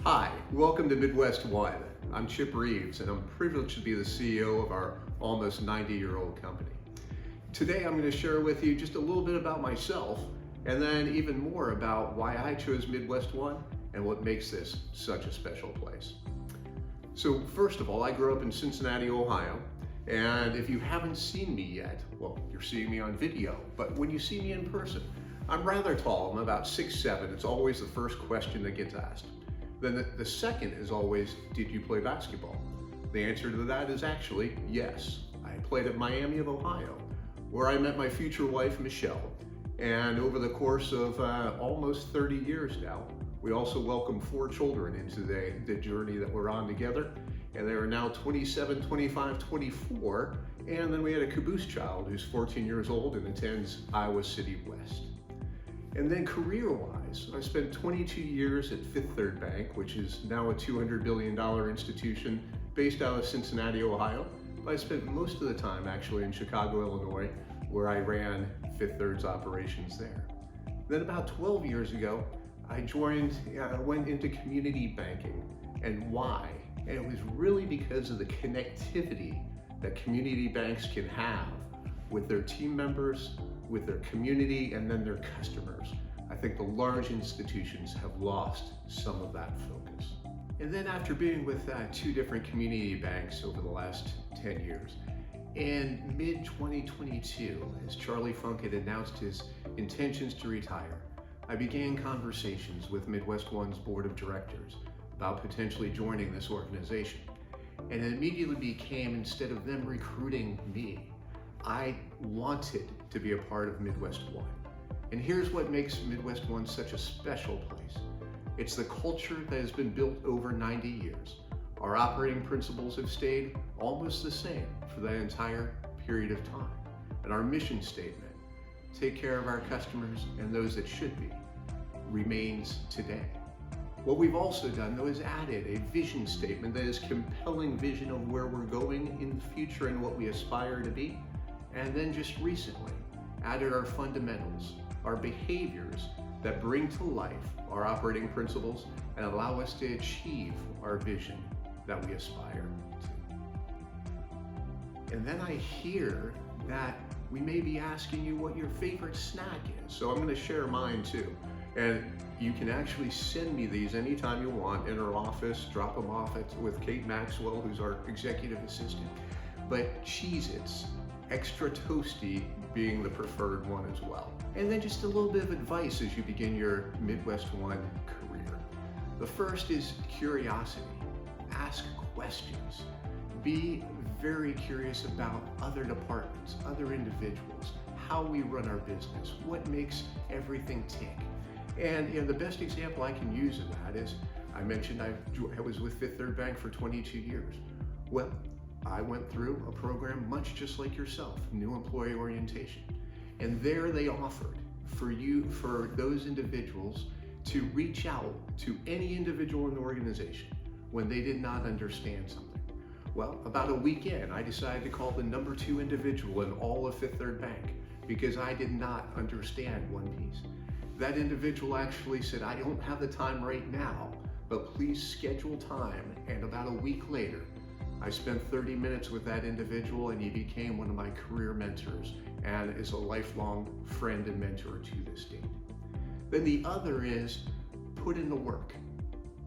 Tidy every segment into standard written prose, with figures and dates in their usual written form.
Hi, welcome to Midwest One. I'm Chip Reeves and I'm privileged to be the CEO of our almost 90-year-old company. Today I'm going to share with you just a little bit about myself and then even more about why I chose Midwest One and what makes this such a special place. So first of all, I grew up in Cincinnati, Ohio, and if you haven't seen me yet, well, you're seeing me on video, but when you see me in person, I'm rather tall. I'm about 6'7". It's always the first question that gets asked. Then the second is always, did you play basketball? The answer to that is actually yes. I played at Miami of Ohio, where I met my future wife, Michelle. And over the course of almost 30 years now, we also welcomed 4 children into the journey that we're on together. And they are now 27, 25, 24. And then we had a caboose child who's 14 years old and attends Iowa City West. And then career-wise, I spent 22 years at Fifth Third Bank, which is now a $200 billion institution based out of Cincinnati, Ohio. But I spent most of the time actually in Chicago, Illinois, where I ran Fifth Third's operations there. Then about 12 years ago, I went into community banking. And why? And it was really because of the connectivity that community banks can have with their team members, with their community, and then their customers. I think the large institutions have lost some of that focus. And then after being with 2 different community banks over the last 10 years, in mid-2022, as Charlie Funk had announced his intentions to retire, I began conversations with Midwest One's board of directors about potentially joining this organization. And it immediately became, instead of them recruiting me, I wanted to be a part of Midwest One. And here's what makes Midwest One such a special place. It's the culture that has been built over 90 years. Our operating principles have stayed almost the same for that entire period of time. And our mission statement, take care of our customers and those that should be, remains today. What we've also done, though, is added a vision statement that is compelling vision of where we're going in the future and what we aspire to be. And then just recently added our fundamentals, our behaviors that bring to life our operating principles and allow us to achieve our vision that we aspire to. And then I hear that we may be asking you what your favorite snack is. So I'm going to share mine too. And you can actually send me these anytime you want in our office, drop them off with Kate Maxwell, who's our executive assistant. But Cheez-Its, extra toasty being the preferred one as well. And then just a little bit of advice as you begin your Midwest One career. The first is curiosity. Ask questions. Be very curious about other departments, other individuals, how we run our business, what makes everything tick. And the best example I can use of that is, I mentioned I was with Fifth Third Bank for 22 years. Well, I went through a program much just like yourself, new employee orientation. And there they offered for those individuals to reach out to any individual in the organization when they did not understand something. Well, about a week in, I decided to call the number 2 individual in all of Fifth Third Bank because I did not understand one piece. That individual actually said, I don't have the time right now, but please schedule time. And about a week later, I spent 30 minutes with that individual and he became one of my career mentors and is a lifelong friend and mentor to this date. Then the other is put in the work.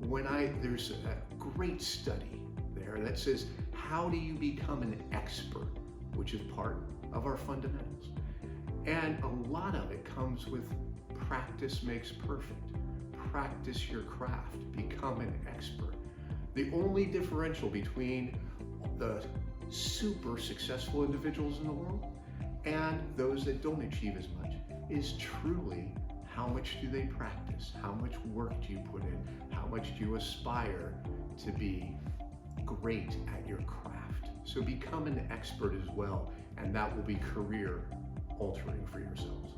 There's a great study there that says, how do you become an expert, which is part of our fundamentals. And a lot of it comes with practice makes perfect. Practice your craft, become an expert. The only differential between the super successful individuals in the world and those that don't achieve as much is truly how much do they practice, how much work do you put in, how much do you aspire to be great at your craft. So become an expert as well, and that will be career altering for yourselves.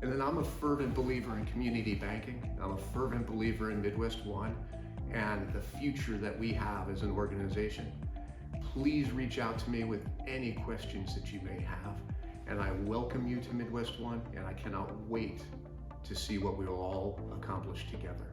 And then I'm a fervent believer in community banking. I'm a fervent believer in Midwest One and the future that we have as an organization. Please reach out to me with any questions that you may have. And I welcome you to Midwest One, and I cannot wait to see what we will all accomplish together.